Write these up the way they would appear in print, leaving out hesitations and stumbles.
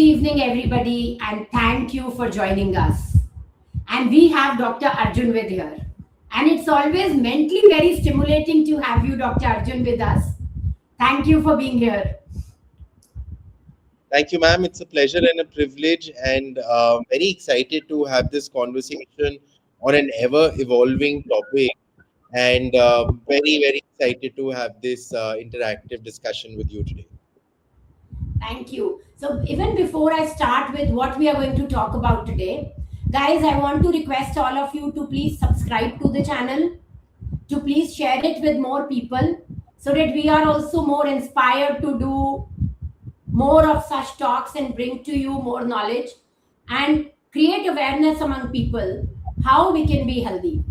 evening, everybody, and thank you for joining us. And we have Dr. Arjun with here. And it's always mentally very stimulating to have you, Dr. Arjun, with us. Thank you for being here. Thank you, ma'am. It's a pleasure and a privilege, and very excited to have this conversation on an ever evolving topic. And very, very excited to have this interactive discussion with you today. Thank you. So, even before I start with what we are going to talk about today, guys, I want to request all of you to please subscribe to the channel, to please share it with more people so that we are also more inspired to do more of such talks and bring to you more knowledge and create awareness among people how we can be healthy.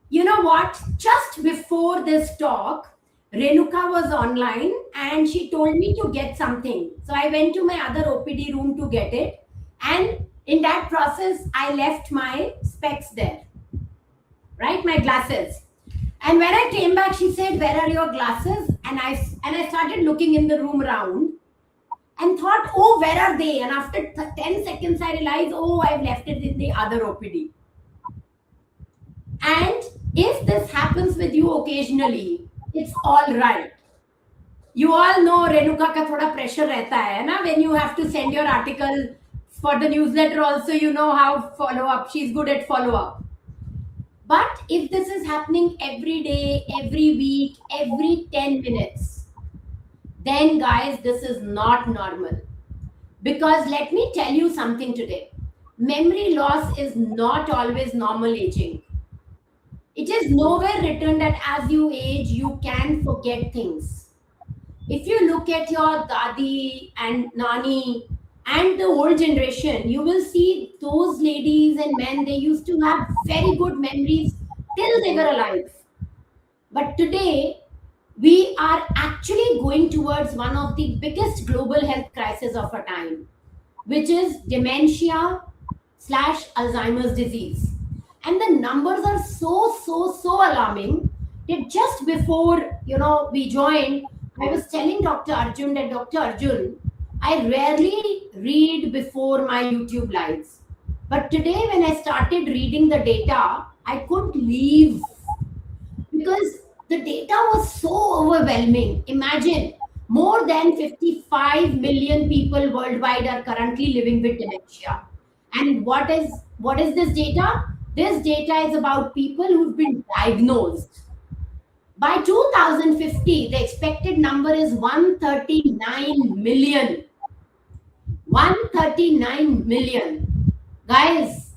You know what? Just before this talk, Renuka was online and she told me to get something. So I went to my other OPD room to get it. And in that process, I left my specs there, right? My glasses. And when I came back, she said, "Where are your glasses?" And I started looking in the room around and thought, "Oh, where are they?" And after 10 seconds, I realized, "Oh, I've left it in the other OPD." And if this happens with you occasionally, it's all right. You all know Renuka ka thoda pressure rehta hai na, when you have to send your article for the newsletter also, you know how follow up. She's good at follow up. But if this is happening every day, every week, every 10 minutes, then guys, this is not normal. Because let me tell you something today. Memory loss is not always normal aging. It is nowhere written that as you age, you can forget things. If you look at your dadi and nani and the old generation, you will see those ladies and men, they used to have very good memories till they were alive. But today, we are actually going towards one of the biggest global health crises of our time, which is dementia / Alzheimer's disease. And the numbers are so alarming that just before, we joined, I was telling Dr. Arjun that, Dr. Arjun, I rarely read before my YouTube lives. But today when I started reading the data, I couldn't leave because the data was so overwhelming. Imagine more than 55 million people worldwide are currently living with dementia. And what is this data? This data is about people who've been diagnosed. By 2050, the expected number is 139 million. 139 million. Guys,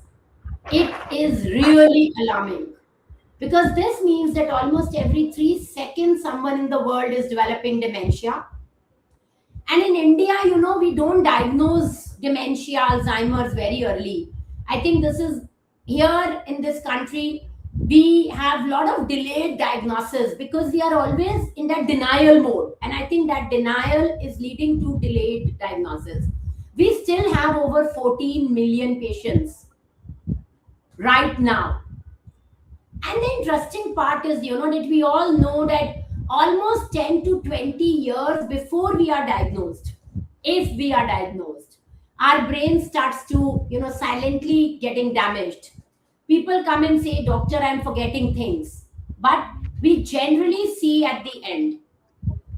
it is really alarming. Because this means that almost every 3 seconds, someone in the world is developing dementia. And in India, we don't diagnose dementia, Alzheimer's very early. I think this is here in this country, we have a lot of delayed diagnosis because we are always in that denial mode. And I think that denial is leading to delayed diagnosis. We still have over 14 million patients right now. And the interesting part is, that we all know that almost 10 to 20 years before we are diagnosed, if we are diagnosed, our brain starts to, silently getting damaged. People come and say, "Doctor, I'm forgetting things." But we generally see at the end.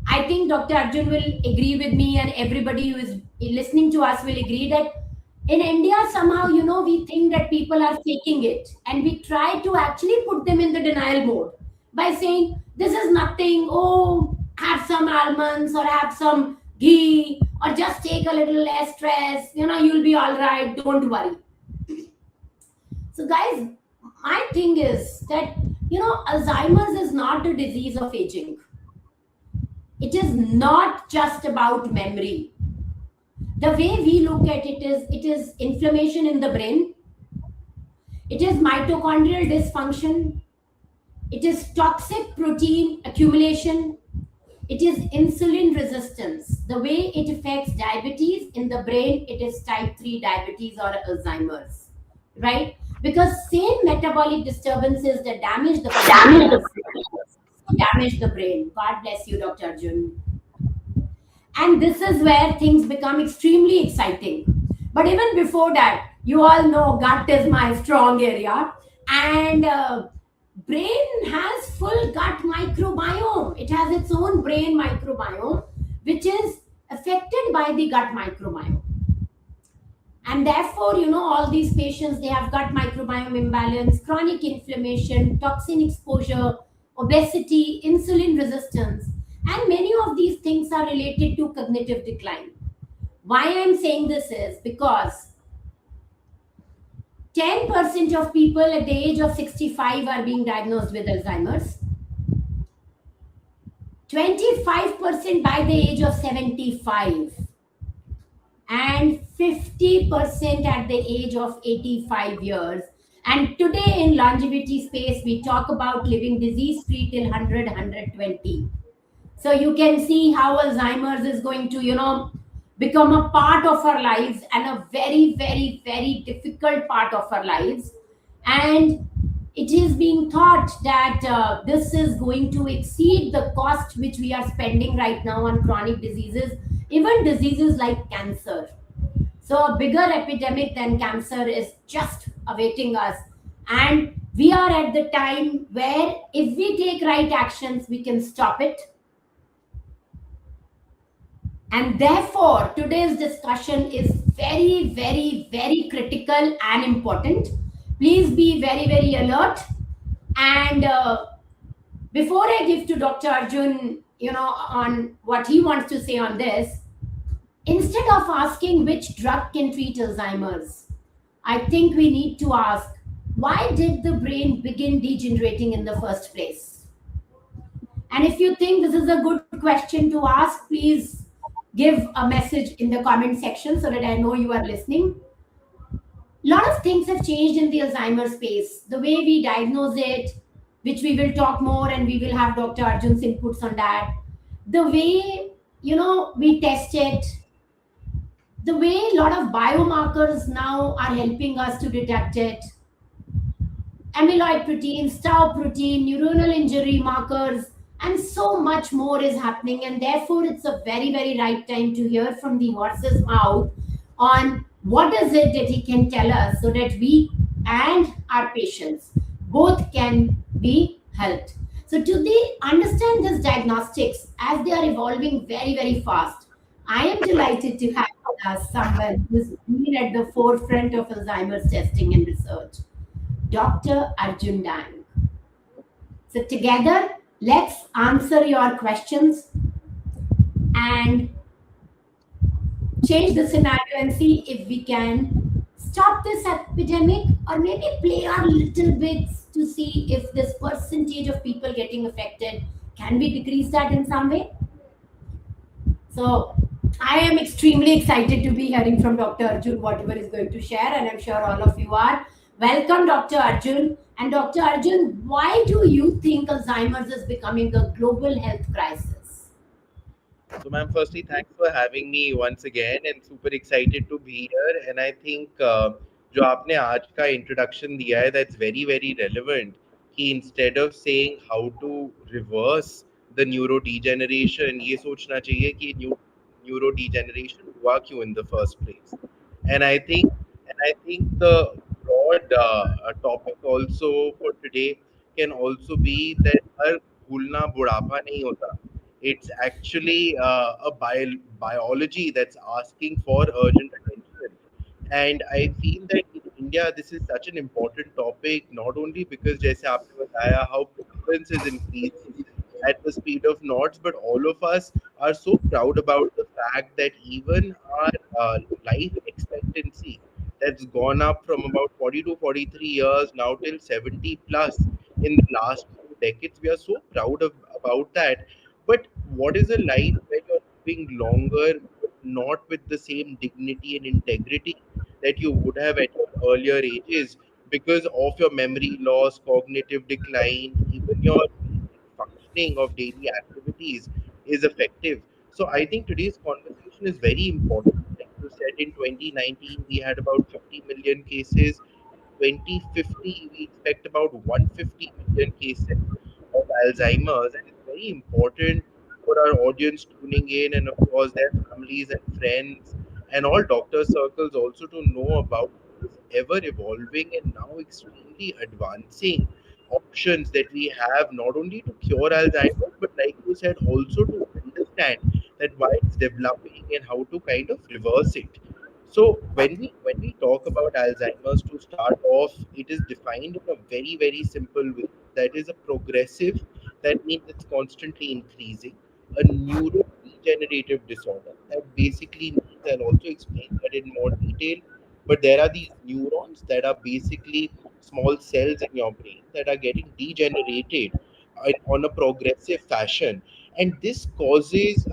I think Dr. Arjun will agree with me, and everybody who is listening to us will agree that in India, somehow, we think that people are faking it. And we try to actually put them in the denial mode by saying, "This is nothing. Oh, have some almonds or have some ghee or just take a little less stress. You'll be all right. Don't worry." So, guys, my thing is that, Alzheimer's is not a disease of aging. It is not just about memory. The way we look at it is inflammation in the brain. It is mitochondrial dysfunction. It is toxic protein accumulation. It is insulin resistance. The way it affects diabetes in the brain, it is type 3 diabetes or Alzheimer's, right? Because same metabolic disturbances that damage the brain. God bless you, Dr. Arjun. And this is where things become extremely exciting. But even before that, you all know gut is my strong area. And brain has full gut microbiome. It has its own brain microbiome, which is affected by the gut microbiome. And therefore, all these patients, they have gut microbiome imbalance, chronic inflammation, toxin exposure, obesity, insulin resistance, and many of these things are related to cognitive decline. Why I'm saying this is because 10% of people at the age of 65 are being diagnosed with Alzheimer's, 25% by the age of 75, and 50% at the age of 85 years. And today in longevity space, we talk about living disease free till 100, 120. So you can see how Alzheimer's is going to, become a part of our lives, and a very, very, very difficult part of our lives. And it is being thought that this is going to exceed the cost which we are spending right now on chronic diseases, even diseases like cancer. So a bigger epidemic than cancer is just awaiting us. And we are at the time where if we take right actions, we can stop it. And therefore, today's discussion is very, very, very critical and important. Please be very, very alert. And before I give to Dr. Arjun, on what he wants to say on this, instead of asking which drug can treat Alzheimer's, I think we need to ask, why did the brain begin degenerating in the first place? And if you think this is a good question to ask, please give a message in the comment section so that I know you are listening. A lot of things have changed in the Alzheimer's space. The way we diagnose it, which we will talk more, and we will have Dr. Arjun's inputs on that. The way, we test it, the way a lot of biomarkers now are helping us to detect it, amyloid protein, tau protein, neuronal injury markers, and so much more is happening. And therefore, it's a very, very right time to hear from the horse's mouth on what is it that he can tell us, so that we and our patients both can be helped. So to understand this diagnostics as they are evolving very, very fast, I am delighted to have with us someone who's been at the forefront of Alzheimer's testing and research, Dr. Arjun Dang. So together, let's answer your questions and change the scenario and see if we can stop this epidemic, or maybe play our little bits to see if this percentage of people getting affected, can we decrease that in some way? So I am extremely excited to be hearing from Dr. Arjun whatever is going to share, and I'm sure all of you are. Welcome, Dr. Arjun. And Dr. Arjun, why do you think Alzheimer's is becoming a global health crisis? So, ma'am, firstly, thanks for having me once again, and super excited to be here. And I think जो आपने आज का introduction दिया है, that's very very relevant. कि instead of saying how to reverse the neurodegeneration, ये सोचना चाहिए कि neurodegeneration हुआ क्यों in the first place. And I think the broad topic also for today can also be that हर भूलना बुढ़ापा नहीं होता. It's actually biology that's asking for urgent attention. And I feel that in India, this is such an important topic, not only because, जैसे आपने बताया, how prevalence is increasing at the speed of knots, but all of us are so proud about the fact that even our life expectancy that's gone up from about 40 to 43 years now till 70 plus in the last few decades. We are so proud about that. But what is a life where you're living longer, but not with the same dignity and integrity that you would have at your earlier ages because of your memory loss, cognitive decline, even your functioning of daily activities is effective. So I think today's conversation is very important. Like you said, in 2019, we had about 50 million cases. In 2050, we expect about 150 million cases of Alzheimer's. And it's very important for our audience tuning in, and of course their families and friends, and all doctor circles also to know about this ever evolving and now extremely advancing options that we have, not only to cure Alzheimer's, but like you said, also to understand that why it's developing and how to kind of reverse it. So when we talk about Alzheimer's, to start off, it is defined in a very very simple way. That is a progressive. That means it's constantly increasing. A neurodegenerative disorder. That basically means, I'll also explain that in more detail. But there are these neurons that are basically small cells in your brain that are getting degenerated on a progressive fashion, and this causes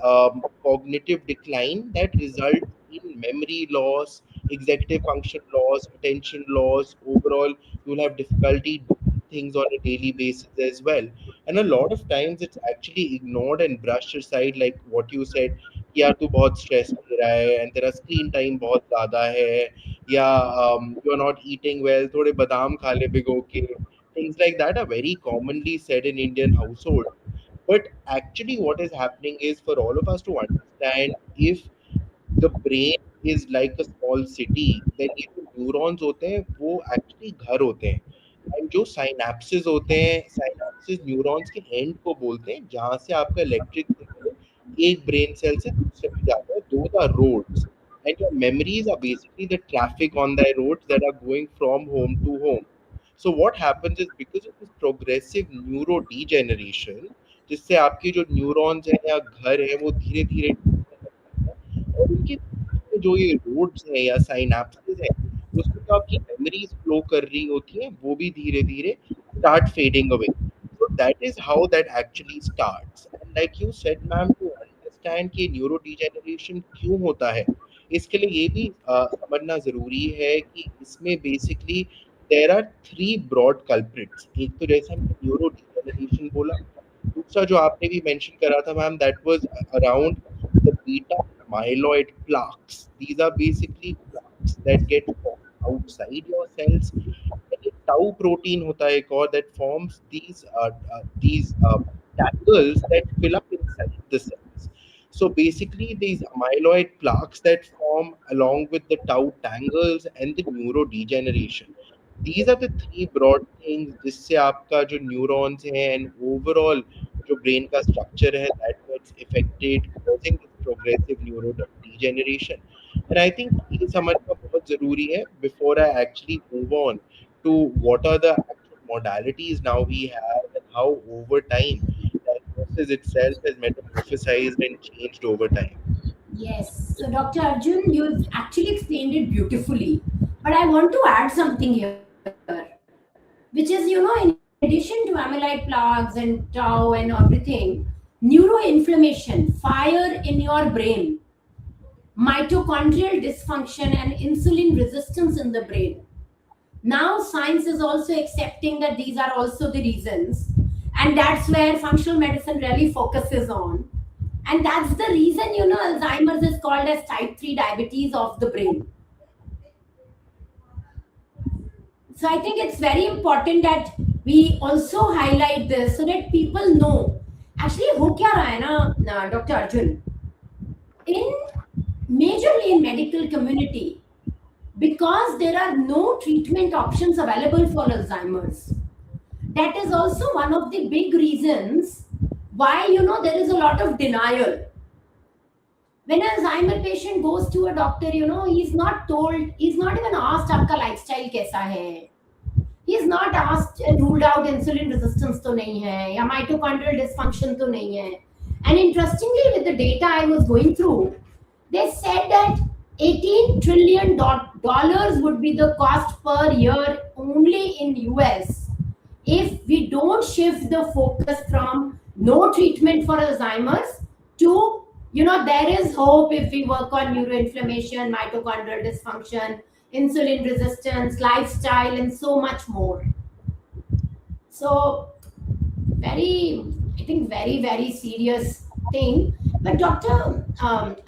cognitive decline that results in memory loss, executive function loss, attention loss. Overall, you'll have difficulty doing things on a daily basis as well. And a lot of times it's actually ignored and brushed aside, like what you said, कि यार तू बहुत stress ले रहा है and तेरा screen time बहुत ज़्यादा है, या you are not eating well, थोड़े बादाम खा ले भिगो के. Things like that are very commonly said in Indian households. But actually, what is happening is, for all of us to understand, if the brain is like a small city, then ये जो neurons होते हैं वो actually घर होते हैं. And जो synapsis होते हैं, साइनेप्सिस न्यूरॉन्स के एंड को बोलते हैं, जहाँ से आपका इलेक्ट्रिक सिग्नल एक ब्रेन सेल से दूसरे में जाता है. Those are roads, and your memories are basically the traffic on the roads that are going from home to home. So what happens is, because of this progressive neurodegeneration, जिससे आपके जो neurons हैं या घर हैं वो धीरे धीरे और उनके बीच में जो ये रोड्स हैं या साइनेप्सेस हैं, उसमें जो आपकी मेमोरीज फ्लो कर रही होती हैं वो भी धीरे धीरे start fading away. So that is how that actually starts. And like you said, ma'am, to understand कि न्यूरो डिजेनरेशन क्यों होता है, इसके लिए ये भी समझना ज़रूरी है कि इसमें basically there are three broad culprits. एक तो जैसे हमने न्यूरो डिजेनरेशन बोला, दूसरा जो आपने भी मेंशन करा था ma'am, that was around the beta amyloid plaques. These are basically plaques that get formed outside your cells. And a tau protein होता है एक और, that forms these tangles that fill up inside the cells. So basically, these amyloid plaques that form along with the tau tangles and the neurodegeneration. These are the three broad things जिससे आपका जो neurons हैं and overall जो brain का structure है, that gets affected, causing this progressive neurodegeneration. And I think ये समझना बहुत ज़रूरी है before I actually move on to what are the actual modalities now we have, and how over time diagnosis itself has metamorphosized and changed over time. Yes. So, Dr. Arjun, you've actually explained it beautifully. But I want to add something here, which is, in addition to amyloid plaques and tau and everything, neuroinflammation, fire in your brain, mitochondrial dysfunction, and insulin resistance in the brain. Now, science is also accepting that these are also the reasons, and that's where functional medicine really focuses on. And that's the reason, Alzheimer's is called as type 3 diabetes of the brain. So I think it's very important that we also highlight this so that people know. Actually, हो क्या रहा है ना, Dr. Arjun? In majorly in medical community, because there are no treatment options available for Alzheimer's. That is also one of the big reasons why, there is a lot of denial. When an Alzheimer patient goes to a doctor, he's not told, he's not even asked, आपका lifestyle कैसा है. He's not asked and ruled out insulin resistance तो नहीं है, या mitochondrial dysfunction तो नहीं है. And interestingly, with the data I was going through, they said that $18 trillion would be the cost per year only in US if we don't shift the focus from no treatment for Alzheimer's to, there is hope if we work on neuroinflammation, mitochondrial dysfunction, insulin resistance, lifestyle, and so much more. So, I think very, very serious thing. But Dr.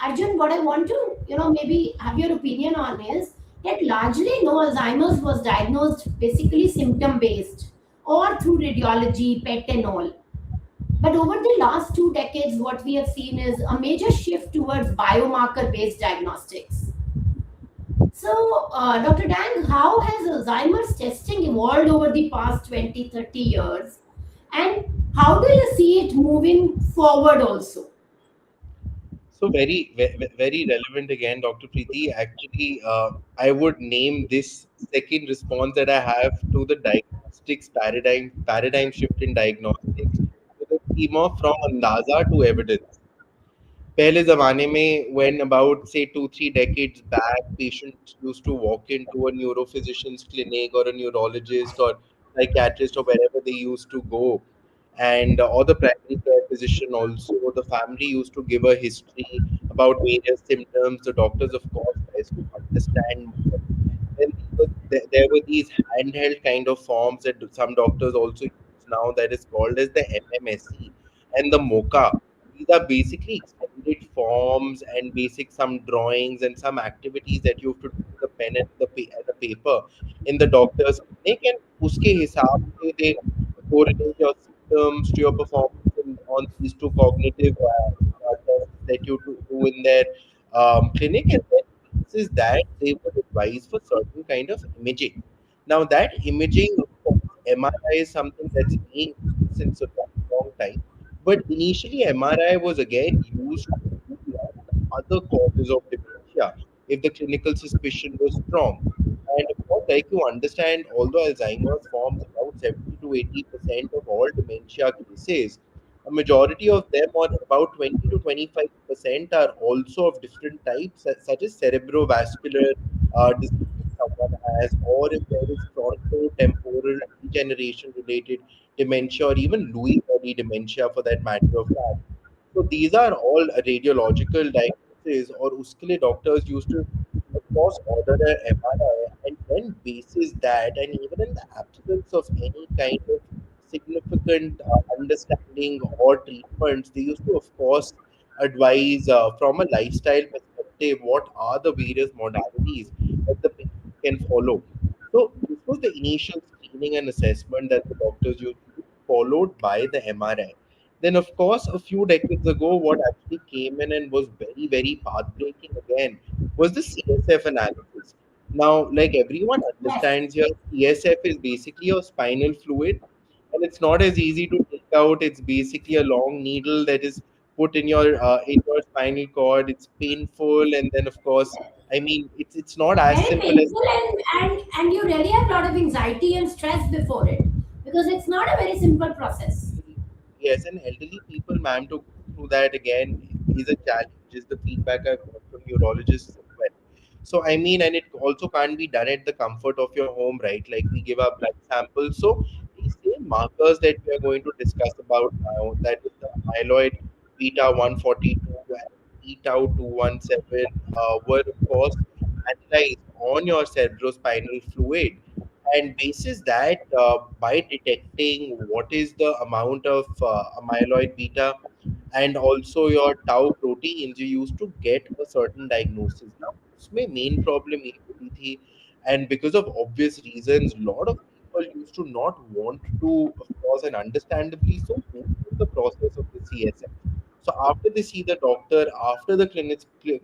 Arjun, what I want to, maybe have your opinion on is that largely Alzheimer's was diagnosed basically symptom based or through radiology, PET and all. But over the last 2 decades, what we have seen is a major shift towards biomarker based diagnostics. So, Dr. Dang, how has Alzheimer's testing evolved over the past 20, 30 years? And how do you see it moving forward also? So very relevant again, Dr. Preeti. Actually, I would name this second response that I have to the diagnostics paradigm shift in diagnostics to the schema from andaza to evidence. पहले ज़माने में when about say 2-3 decades back, patients used to walk into a neurophysician's clinic or a neurologist or psychiatrist or wherever they used to go, and or the primary care physician also. The family used to give a history about various symptoms. The doctors, of course, tries to understand more. Then there were these handheld kind of forms that some doctors also use now, that is called as the MMSE and the MOCA. These are basically extended forms and basic some drawings and some activities that you have to do with the pen and the paper in the doctor's clinic, and uske hisab se they correlate your symptoms to your performance on these two cognitive tests that you do in their clinic, and then basis that they would advise for certain kind of imaging. Now that imaging, of course, MRI is something that's being used since a long, long time. But initially, MRI was again used to rule out other causes of dementia if the clinical suspicion was strong. And of course, like you understand, although Alzheimer's forms about 70 to 80% of all dementia cases, a majority of them, or about 20 to 25%, are also of different types, such as cerebrovascular disease someone has, or if there is frontotemporal degeneration related dementia, or even Lewy body dementia for that matter of fact. So these are all radiological diagnoses, or uske liye doctors used to, of course, order an MRI, and then basis that, and even in the absence of any kind of significant understanding or treatments, they used to, of course, advise from a lifestyle perspective what are the various modalities that the patient can follow. So this was the initial screening and assessment that the doctors used to do, followed by the MRI. Then, of course, a few decades ago, what actually came in and was very, very pathbreaking again was the CSF analysis. Now, like everyone Yes, understands here, CSF is basically your spinal fluid, and it's not as easy to take out. It's basically a long needle that is put in your spinal cord. It's painful, and then, of course, I mean, it's not as very simple as. painful, and you really have a lot of anxiety and stress before it because it's not a very simple process. Yes, and elderly people, ma'am, to go through that again is a challenge, is the feedback I've got from neurologists as well. So, I mean, and it also can't be done at the comfort of your home, right? Like we give our blood samples. So, these same markers that we are going to discuss about now, that is the amyloid beta 142 and beta 217, were, of course, analyzed on your cerebrospinal fluid, and basis that, by detecting what is the amount of amyloid beta and also your tau proteins, you used to get a certain diagnosis. Now उसमें main problem ये होती थी, and because of obvious reasons, lot of people used to not want to, of course, and understandably so, go through the process of the CSF. So after they see the doctor, after the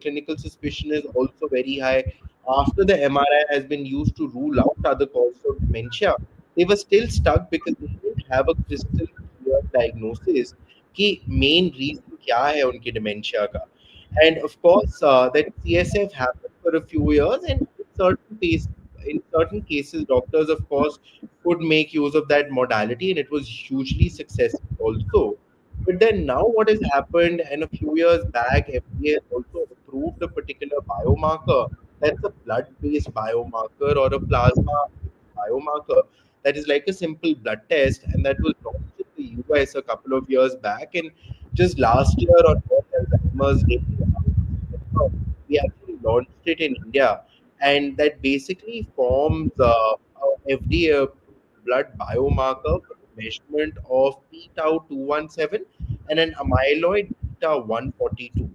clinical suspicion is also very high, after the MRI has been used to rule out other causes of dementia, they were still stuck because they didn't have a crystal clear diagnosis कि main reason क्या है उनकी dementia का. And of course, that CSF happened for a few years, and in certain cases, doctors, of course, could make use of that modality, and it was hugely successful also. But then now, what has happened, and a few years back, FDA has also approved a particular biomarker, that's a blood-based biomarker or a plasma-based biomarker, that is like a simple blood test, and that was launched in the US a couple of years back. And just last year on World Alzheimer's Day, around September, we actually launched it in India, and that basically forms a FDA blood biomarker for the measurement of p-tau 217 and an amyloid beta 142.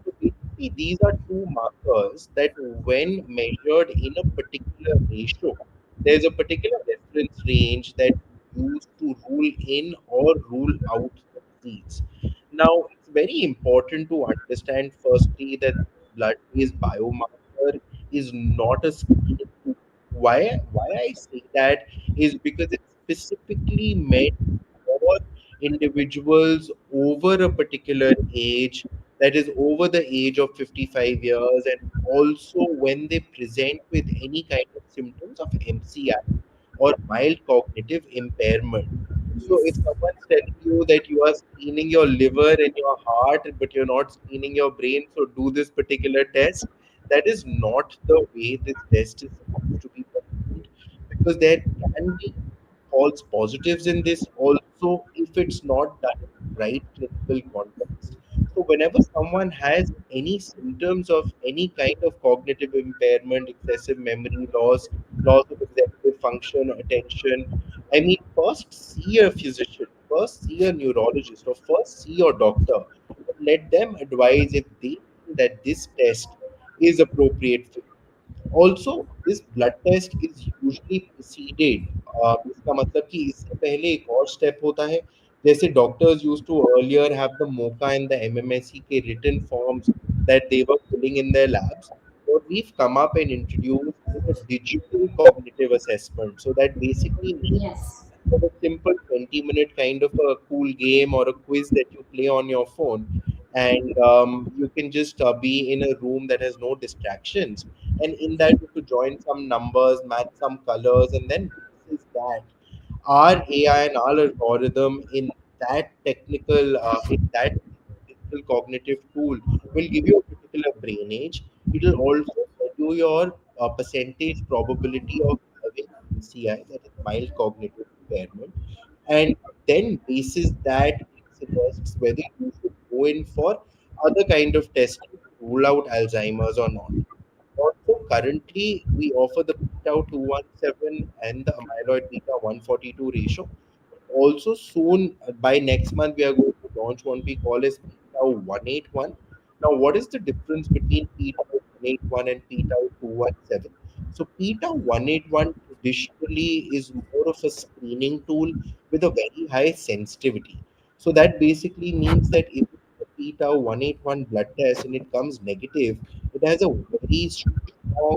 So basically, these are two markers that, when measured in a particular ratio, there's a particular reference range that you use to rule in or rule out the disease. Now, it's very important to understand firstly that blood-based biomarker is not a screening tool. Why I say that is because it's specifically meant for individuals over a particular age, that is over the age of 55 years, and also when they present with any kind of symptoms of MCI or mild cognitive impairment. So if Yes. someone's telling you that you are screening your liver and your heart, but you're not screening your brain, so do this particular test, that is not the way this test is supposed to be performed, because there can be false positives in this also if it's not done in the right clinical context. So whenever someone has any symptoms of any kind of cognitive impairment, excessive memory loss, loss of executive function, attention, I mean, first see a physician, first see a neurologist, or first see your doctor, and let them advise if they think that this test is appropriate for you. Also, this blood test is usually preceded, इसका मतलब कि इससे पहले एक और step होता है, जैसे doctors used to earlier have the MoCA and the MMSE के written forms that they were filling in their labs. What we've come up and introduced is a digital cognitive assessment. So that basically means Yes. for a simple 20-minute kind of a cool game or a quiz that you play on your phone, and you can just be in a room that has no distractions, and in that you could join some numbers, match some colors, and then this is that our AI and our algorithm in that technical in that digital cognitive tool will give you a particular brain age. It will also tell you your percentage probability of having MCI, that is mild cognitive impairment, and then basis that it suggests whether you should go in for other kind of testing to rule out Alzheimer's or not. Also, currently, we offer the p-tau 217 and the amyloid beta 142 ratio. Also, soon, by next month, we are going to launch one we call as p-tau 181. Now, what is the difference between p-tau 181 and p-tau 217? So, p-tau 181 traditionally is more of a screening tool with a very high sensitivity. So, that basically means that if it's a p-tau 181 blood test and it comes negative, it has a very strong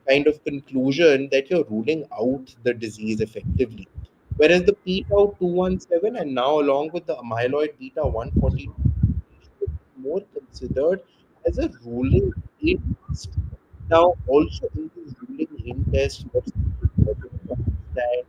kind of conclusion that you're ruling out the disease effectively. Whereas the p-tau 217 and now along with the amyloid beta 142 is more considered as a ruling in test. Now, also in this ruling in test, what's important to understand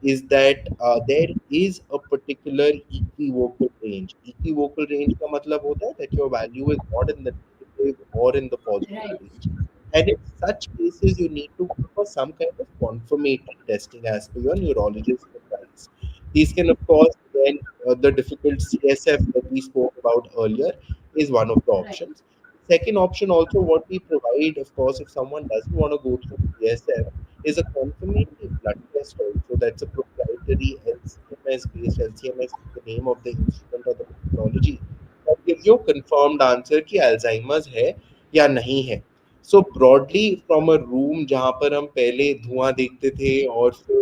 is that there is a particular equivocal range. Equivocal range का मतलब होता है that your value is not in the negative or in the positive Right. range. And in such cases, you need to go for some kind of confirmatory testing as per your neurologist's advice. These can, of course, then the difficult CSF that we spoke about earlier is one of the Right. options. Second option, also, what we provide, of course, if someone doesn't want to go through CSF, is a confirmatory blood test also. That's a proprietary LCMS based. LCMS is the name of the instrument or the methodology that gives you a confirmed answer कि Alzheimer's है या नहीं है. सो broadly from a room जहाँ पर हम पहले धुआं देखते थे और फिर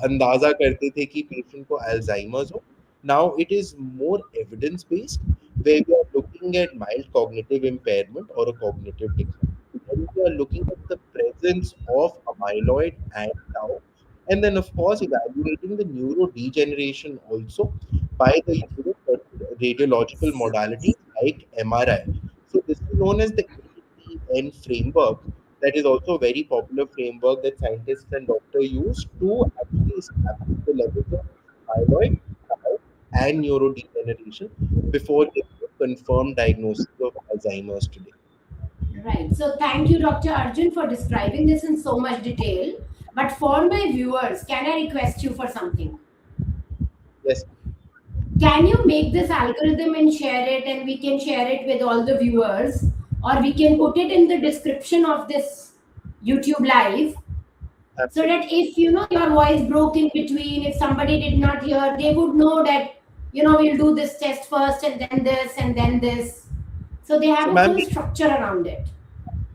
अंदाजा करते थे कि पेशेंट को अल्जाइमर्स हो, now it is more evidence based where we are looking at mild cognitive impairment or a cognitive decline. And we are looking at the presence of amyloid and tau. And then, of course, evaluating the neurodegeneration also by the radiological modalities like MRI. So, this is known as the ATN framework. That is also a very popular framework that scientists and doctors use to actually establish the levels of amyloid, tau, and neurodegeneration before giving a confirmed diagnosis of Alzheimer's today. Right. So thank you, Dr. Arjun, for describing this in so much detail. But for my viewers, can I request you for something? Yes, Can you make this algorithm and share it, and we can share it with all the viewers, or we can put it in the description of this YouTube live, so that absolutely. if your voice broke in between, if somebody did not hear, they would know that we'll do this test first and then this and then this, so they So, have a ma'am, full structure around it.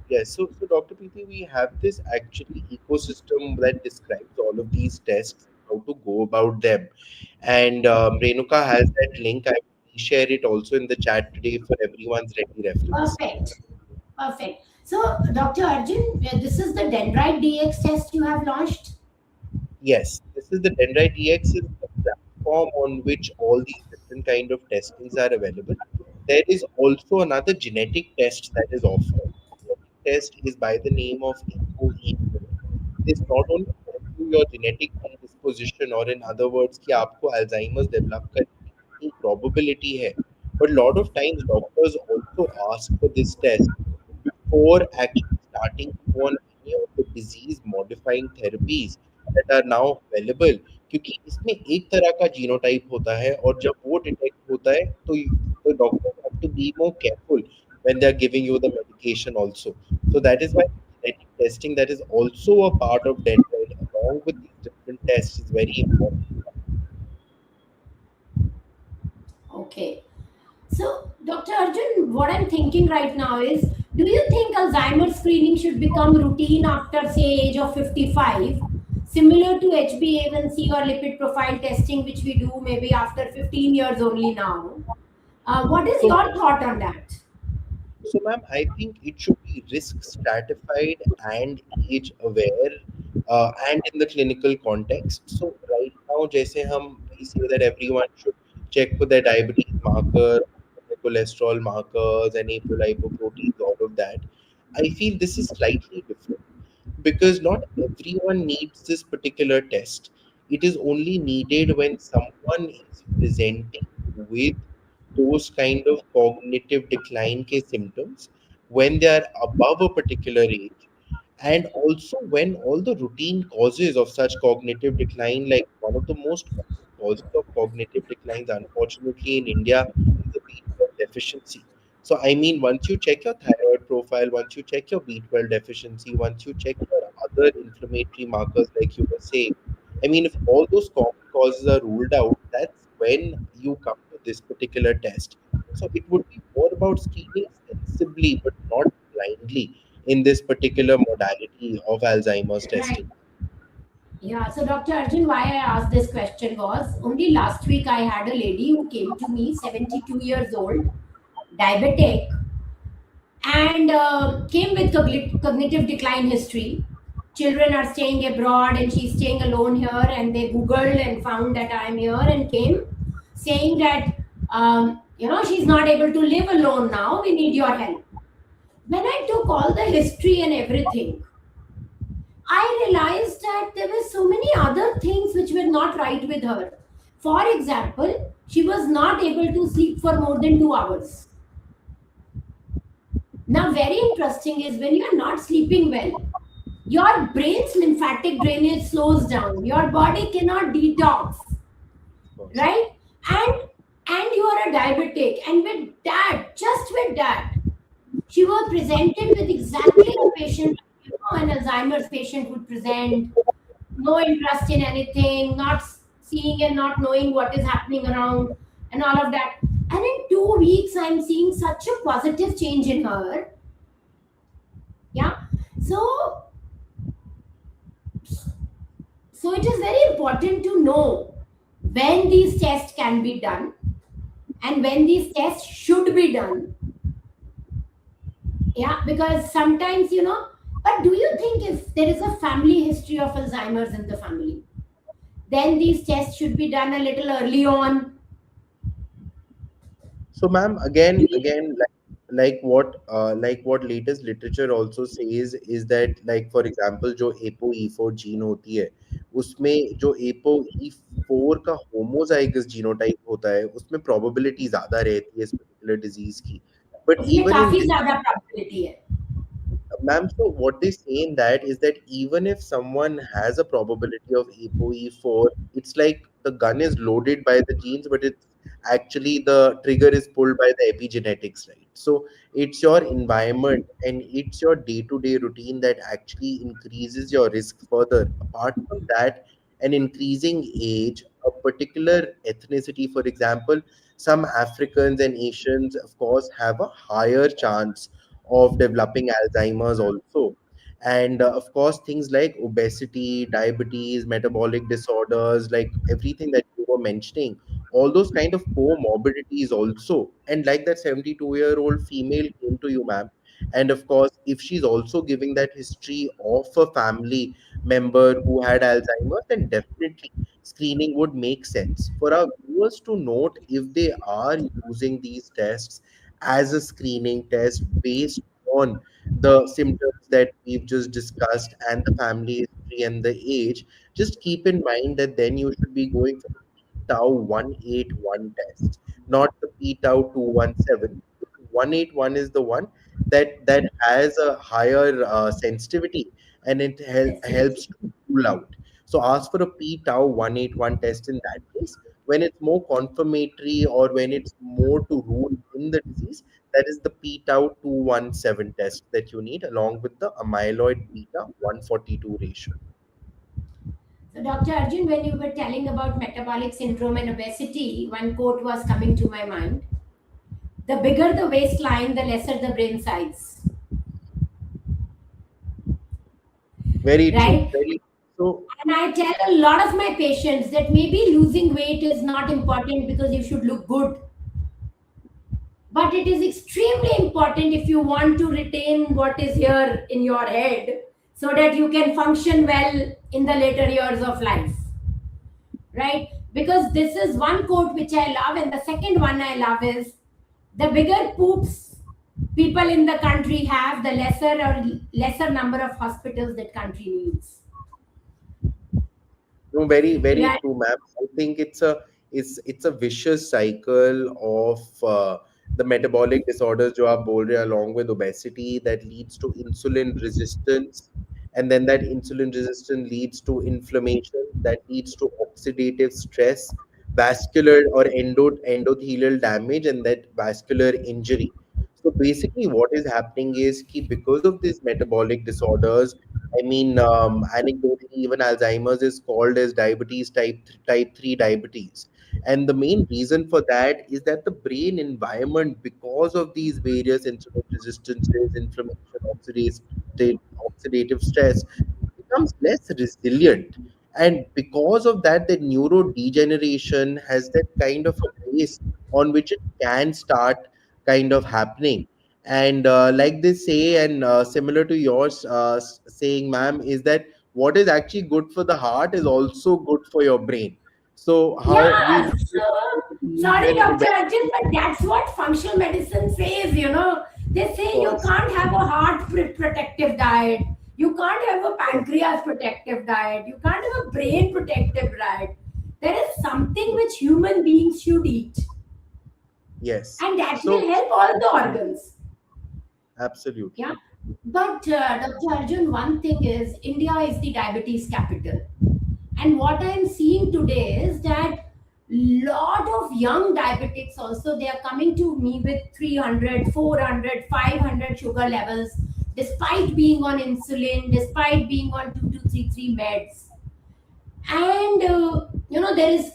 yes, so Dr. Preeti, we have this actually ecosystem that describes all of these tests, how to go about them. And Renuka has that link. I will reshare it also in the chat today for everyone's ready reference. Perfect. Perfect. So, Dr. Arjun, this is the Dendrite DX test you have launched. Yes, this is the Dendrite DX is the platform on which all these different kind of testings are available. There is also another genetic test that is offered. Genetic test is by the name of ApoE4. This not only tells you your genetic predisposition, or in other words कि आपको Alzheimer's develop करने की कितनी probability है, but lot of times doctors also ask for this test before actually starting on any of the disease modifying therapies that are now available, क्योंकि इसमें एक तरह का जीनोटाइप होता है और जब वो डिटेक्ट होता है तो the doctors have to be more careful when they are giving you the medication also. So that is why genetic testing that is also a part of dental along with these different tests is very important. Okay. So, Dr. Arjun, what I'm thinking right now is, do you think Alzheimer's screening should become routine after, say, age of 55, similar to HbA1c or lipid profile testing, which we do maybe after 15 years only now? What is So your thought on that? So, ma'am, I think it should be risk stratified and age aware, and in the clinical context. So, right now, जैसे हम we say that everyone should check for their diabetes marker, their cholesterol markers, and apolipoproteins, all of that. I feel this is slightly different because not everyone needs this particular test. It is only needed when someone is presenting with those kind of cognitive decline के symptoms when they are above a particular age, and also when all the routine causes of such cognitive decline, like one of the most common causes of cognitive declines unfortunately in India is the B12 deficiency. So I mean, once you check your thyroid profile, once you check your B12 deficiency, once you check your other inflammatory markers like you were saying, I mean, if all those common causes are ruled out, that's when you come to this particular test. So it would be more about screening sensibly but not blindly in this particular modality of Alzheimer's Right. testing. Yeah, so Dr. Arjun, why I asked this question was only last week I had a lady who came to me, 72 years old, diabetic, and came with cognitive decline history. Children are staying abroad and she's staying alone here, and they Googled and found that I'm here and came saying that, she's not able to live alone now, we need your help. When I took all the history and everything, I realized that there were so many other things which were not right with her. For example, she was not able to sleep for more than 2 hours. Now, very interesting is when you are not sleeping well, your brain's lymphatic drainage slows down. Your body cannot detox, Of course. right? And you are a diabetic, and with that, just with that, she was presented with exactly a patient, an Alzheimer's patient would present, no interest in anything, not seeing and not knowing what is happening around, and all of that. And in 2 weeks, I'm seeing such a positive change in her. Yeah. So, it is very important to know when these tests can be done and when these tests should be done. Yeah, because sometimes, but do you think if there is a family history of Alzheimer's in the family, then these tests should be done a little early on? So, ma'am, again, like what latest literature also says is that, like for example, जो ApoE4 gene होती है, उसमें जो ApoE4 का homozygous genotype होता है, उसमें probability ज्यादा रहती है इस पर्टिकुलर डिजीज की. But उसमें even in काफी this, ज्यादा probability है. ma'am, so what they say in that is that even if someone has a probability of ApoE4, it's like the gun is loaded by the genes, but it's actually the trigger is pulled by the epigenetics, right? So it's your environment and it's your day-to-day routine that actually increases your risk further. Apart from that, an increasing age, a particular ethnicity, for example, some Africans and Asians, of course, have a higher chance of developing Alzheimer's also. And of course, things like obesity, diabetes, metabolic disorders, like everything that you were mentioning, all those kind of comorbidities also. And like that 72-year-old female came to you, ma'am, and of course, if she's also giving that history of a family member who had Alzheimer's, then definitely screening would make sense. For our viewers to note, if they are using these tests as a screening test based on the symptoms that we've just discussed and the family history and the age, just keep in mind that then you should be going for the tau 181 test, not the p tau 217. 181 is the one that has a higher sensitivity, and it helps Sensitivity. to rule out. So ask for a p tau 181 test in that case. When it's more confirmatory or when it's more to rule in the disease, that is the p tau 217 test that you need, along with the amyloid beta 142 ratio. So, Dr. Arjun, when you were telling about metabolic syndrome and obesity, one quote was coming to my mind: the bigger the waistline, the lesser the brain size. Very true. Right? Very so. And I tell a lot of my patients that maybe losing weight is not important because you should look good, but it is extremely important if you want to retain what is here in your head so that you can function well in the later years of life. Right? Because this is one quote which I love, and the second one I love is: the bigger poops people in the country have, the lesser number of hospitals that country needs. No, very, very Right? true, ma'am. I think it's a vicious cycle of the metabolic disorders जो आप बोल रहे हैं, along with obesity, that leads to insulin resistance, and then that insulin resistance leads to inflammation, that leads to oxidative stress, vascular or endothelial damage, and that vascular injury. So basically, what is happening is कि because of these metabolic disorders, I mean, anecdotally, even Alzheimer's is called as diabetes type 3 diabetes. And the main reason for that is that the brain environment, because of these various insulin resistances, inflammation, oxidative stress, becomes less resilient. And because of that, the neurodegeneration has that kind of a base on which it can start kind of happening. And like they say, and similar to yours saying, ma'am, is that what is actually good for the heart is also good for your brain. So how we Yeah, so sorry, when Dr. Arjun, obesity, but that's what functional medicine says, you know. They of say you course, can't have a heart protective diet, you can't have a pancreas protective diet, you can't have a brain protective diet. There is something which human beings should eat, yes. and that will So help all the organs. absolutely. Yeah. But Dr. Arjun, one thing is India is the diabetes capital. And what I'm seeing today is that lot of young diabetics also, they are coming to me with 300, 400, 500 sugar levels, despite being on insulin, despite being on 2233 meds. And there is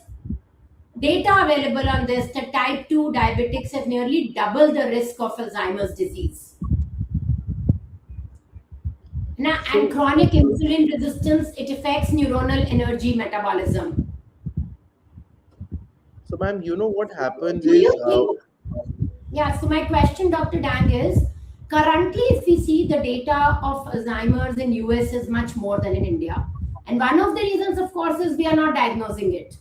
data available on this that type 2 diabetics have nearly double the risk of Alzheimer's disease. Now, and So chronic insulin resistance, it affects neuronal energy metabolism. so ma'am, you know what happens Do you is think? Yeah, so my question, Dr. Dang, is currently, if we see the data of Alzheimer's in US is much more than in India. And one of the reasons, of course, is we are not diagnosing it,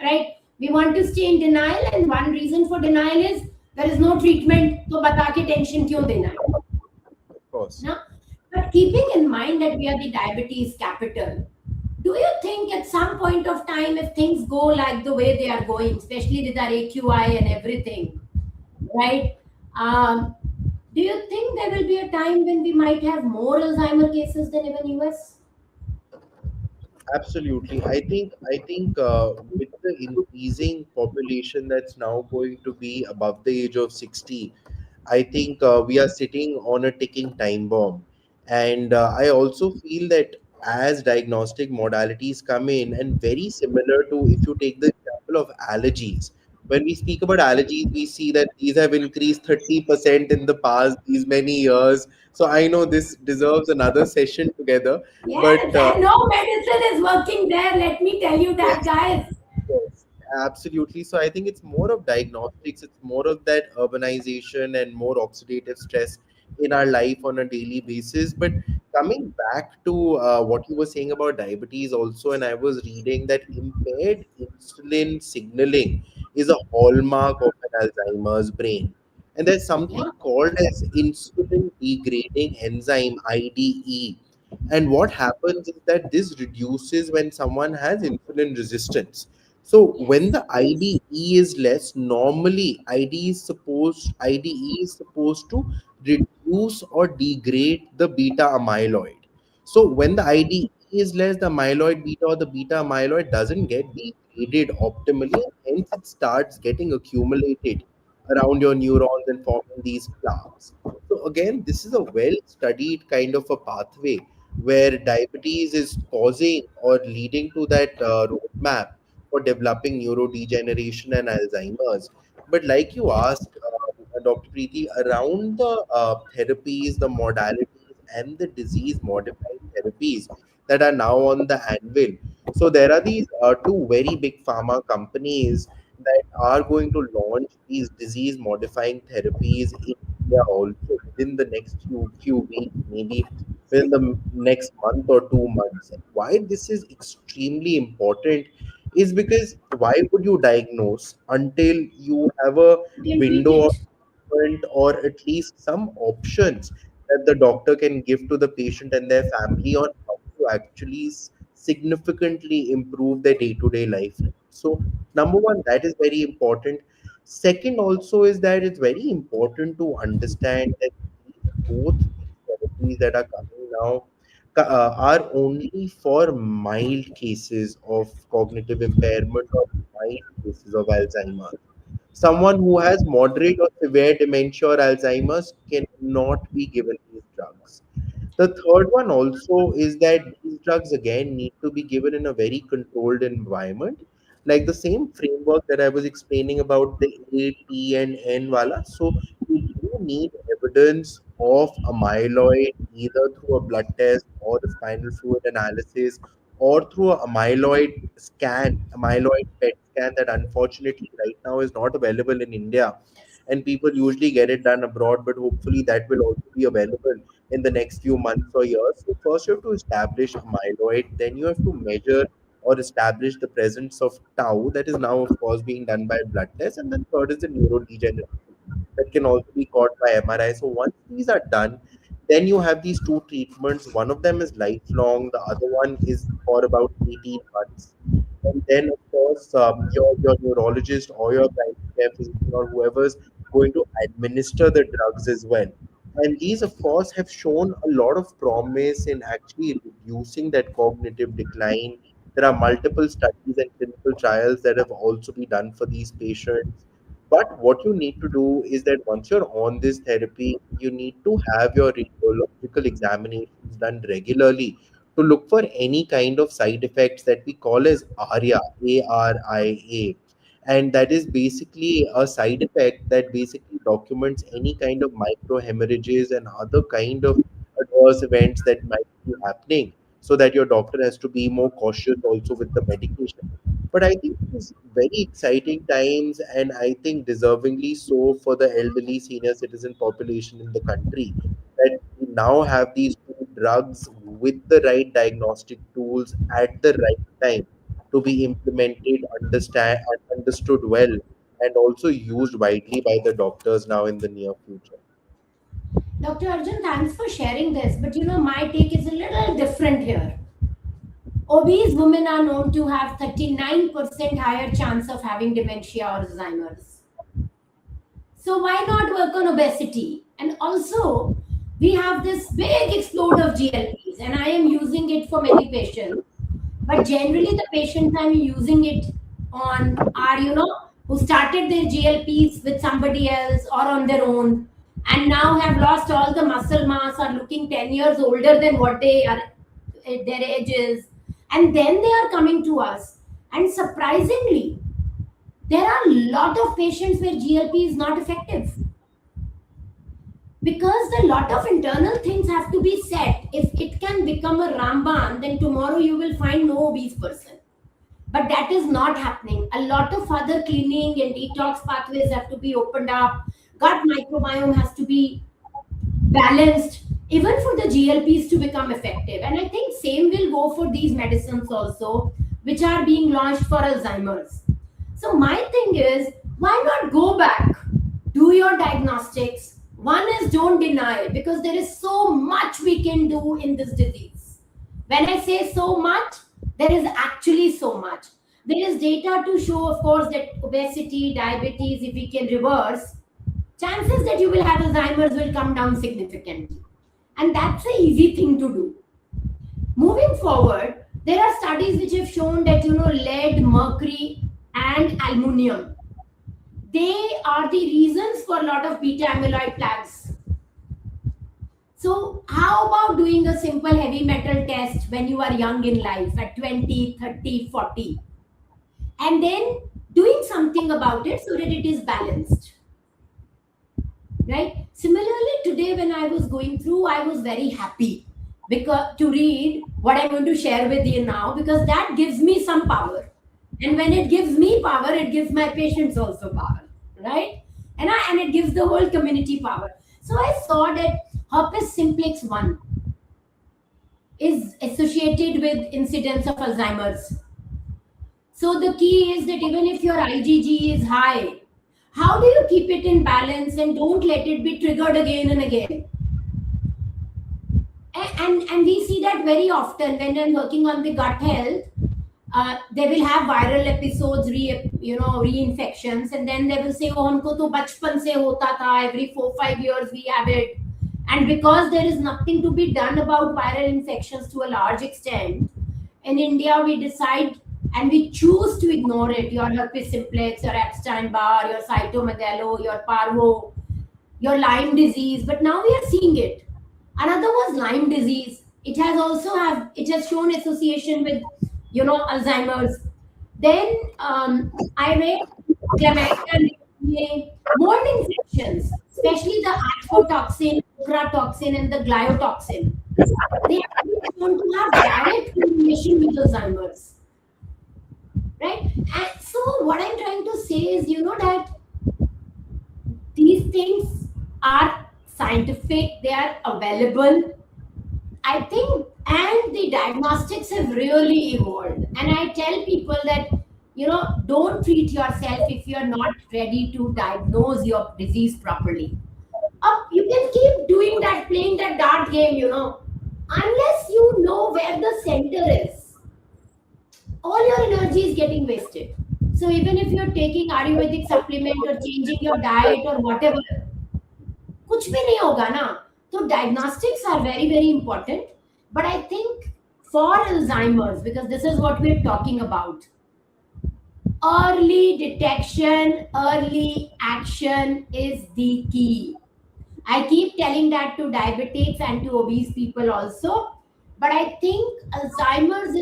right? We want to stay in denial, and one reason for denial is there is no treatment, तो बता के tension क्यों देना है? of course. No? But keeping in mind that we are the diabetes capital, do you think at some point of time, if things go like the way they are going, especially with our AQI and everything, right? Um, do you think there will be a time when we might have more Alzheimer cases than even US? Absolutely. I think with the increasing population that's now going to be above the age of 60, I think we are sitting on a ticking time bomb. And I also feel that as diagnostic modalities come in, and very similar to if you take the example of allergies, when we speak about allergies, we see that these have increased 30% in the past these many years. So I know this deserves another session together, but Yes, and no medicine is working there. Let me tell you that, yes, guys. yes, Absolutely. So I think it's more of diagnostics. It's more of that urbanization and more oxidative stress in our life on a daily basis. But coming back to what you were saying about diabetes also, and I was reading that impaired insulin signaling is a hallmark of an Alzheimer's brain. And there's Yeah. something called as insulin degrading enzyme, IDE. And what happens is that this reduces when someone has insulin resistance. So when Yes. the IDE is less, normally IDE is supposed to reduce or degrade the beta amyloid. So when the IDE is less, the amyloid beta or the beta amyloid doesn't get degraded optimally, and hence it starts getting accumulated around your neurons and forming these plaques. So again, this is a well-studied kind of a pathway where diabetes is causing or leading to that roadmap for developing neurodegeneration and Alzheimer's. But like you asked, Dr. Preeti, around the therapies, the modalities, and the disease-modifying therapies that are now on the anvil. So there are these two very big pharma companies that are going to launch these disease-modifying therapies in India also within the next few weeks, maybe within the next month or 2 months. And why this is extremely important is because why would you diagnose until you have a You can treat window of it. treatment or at least some options that the doctor can give to the patient and their family on how to actually significantly improve their day-to-day life. So number one, that is very important. Second also is that it's very important to understand that both these therapies that are coming now are only for mild cases of cognitive impairment or mild cases of Alzheimer's. Someone who has moderate or severe dementia or Alzheimer's cannot be given these drugs. The third one also is that these drugs again need to be given in a very controlled environment, like the same framework that I was explaining about the A, T, and N wala. So you do need evidence of amyloid either through a blood test or a spinal fluid analysis or through a amyloid scan, amyloid PET scan that unfortunately right now is not available in India. And people usually get it done abroad, but hopefully that will also be available in the next few months or years. So first you have to establish amyloid, then you have to measure or establish the presence of tau that is now of course being done by blood test, and then third is the neurodegeneration that can also be caught by MRI. So once these are done, then you have these two treatments. One of them is lifelong, the other one is for about 18 months. And then, of course, your neurologist or your primary care physician or whoever's going to administer the drugs as well. And these, of course, have shown a lot of promise in actually reducing that cognitive decline. There are multiple studies and clinical trials that have also been done for these patients. But what you need to do is that once you're on this therapy, you need to have your radiological examinations done regularly to look for any kind of side effects that we call as ARIA, ARIA. And that is basically a side effect that basically documents any kind of micro hemorrhages and other kind of adverse events that might be happening, so that your doctor has to be more cautious also with the medication. But I think it is very exciting times, and I think deservingly so for the elderly senior citizen population in the country, that we now have these two drugs with the right diagnostic tools at the right time to be implemented, understand and understood well, and also used widely by the doctors now in the near future. Dr. Arjun, thanks for sharing this. But my take is a little different here. Obese women are known to have 39% higher chance of having dementia or Alzheimer's. So why not work on obesity? And also, we have this big explode of GLPs, and I am using it for many patients. But generally, the patients I'm using it on are, who started their GLPs with somebody else or on their own, and now have lost all the muscle mass, are looking 10 years older than what they are at their ages. And then they are coming to us. And surprisingly, there are a lot of patients where GLP is not effective because a lot of internal things have to be set. If it can become a Ramban, then tomorrow you will find no obese person. But that is not happening. A lot of other cleaning and detox pathways have to be opened up. Gut microbiome has to be balanced, even for the GLPs to become effective. And I think same will go for these medicines also, which are being launched for Alzheimer's. So my thing is, why not go back, do your diagnostics? One is, don't deny, because there is so much we can do in this disease. When I say so much, there is actually so much. There is data to show, of course, that obesity, diabetes, if we can reverse, chances that you will have Alzheimer's will come down significantly. And that's an easy thing to do. Moving forward, there are studies which have shown that lead, mercury, and aluminium, they are the reasons for a lot of beta amyloid plaques. So how about doing a simple heavy metal test when you are young in life at 20, 30, 40, and then doing something about it so that it is balanced, right? Similarly, today when I was going through, I was very happy because to read what I'm going to share with you now, because that gives me some power. And when it gives me power, it gives my patients also power, right? And it gives the whole community power. So I saw that herpes simplex 1 is associated with incidence of Alzheimer's. So the key is that even if your IgG is high, how do you keep it in balance and don't let it be triggered again and again? And we see that very often when I'm working on the gut health. They will have viral episodes, reinfections, and then they will say, "Oh, हमको तो बचपन से होता था. Every 4-5 years we have it." And because there is nothing to be done about viral infections to a large extent, in India we decide and we choose to ignore it. Your herpes simplex, your Epstein-Barr, your cytomegalo, your parvo, your Lyme disease. But now we are seeing it. Another was Lyme disease. It has shown association with Alzheimer's. Then I read chlamydia, mold infections, especially the aflatoxin, ochratoxin, and the gliotoxin. They have been shown to have direct correlation with Alzheimer's, right? And so what I'm trying to say is, that these things are scientific, they are available. I think, and the diagnostics have really evolved. And I tell people that, don't treat yourself if you're not ready to diagnose your disease properly. You can keep doing that, playing that dart game, unless you know where the center is. All your energy is getting wasted. So even if you're taking Ayurvedic supplement or changing your diet or whatever, कुछ भी नहीं होगा ना. So diagnostics are very, very important. But I think for Alzheimer's, because this is what we're talking about, early detection, early action is the key. I keep telling that to diabetics and to obese people also. But I think Alzheimer's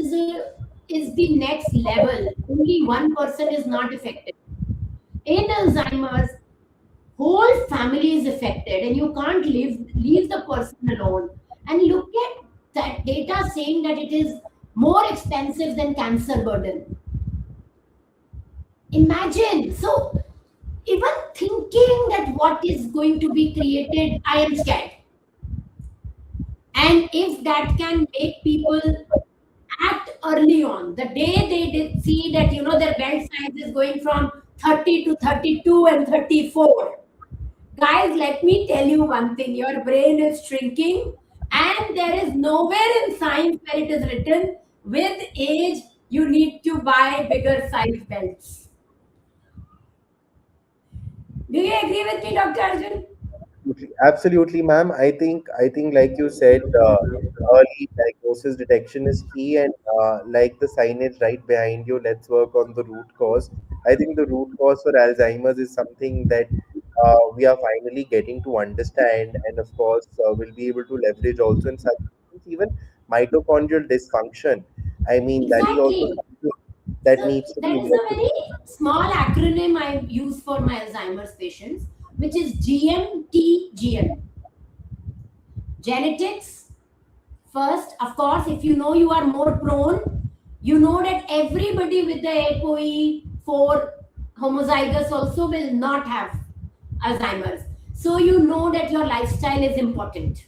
is the next level. Only one person is not affected. In Alzheimer's, whole family is affected, and you can't leave the person alone. And look at that data saying that it is more expensive than cancer burden. Imagine. So even thinking that what is going to be created, I am scared. And if that can make people act early on, the day they did see that their belt size is going from 30 to 32 and 34. Guys, let me tell you one thing. Your brain is shrinking, and there is nowhere in science where it is written with age you need to buy bigger size belts. Do you agree with me, Dr. Arjun? Absolutely, ma'am. I think, like you said, early diagnosis detection is key, and like the signage right behind you, let's work on the root cause. I think the root cause for Alzheimer's is something that we are finally getting to understand, and of course, we'll be able to leverage also in such things, even mitochondrial dysfunction. I mean, that is also Exactly. something that So needs to be there is a investigated. very small acronym I use for my Alzheimer's patients, which is GMTGM. Genetics first, of course. If you know you are more prone, You know that everybody with the ApoE4 homozygous also will not have Alzheimer's. So you know that your lifestyle is important.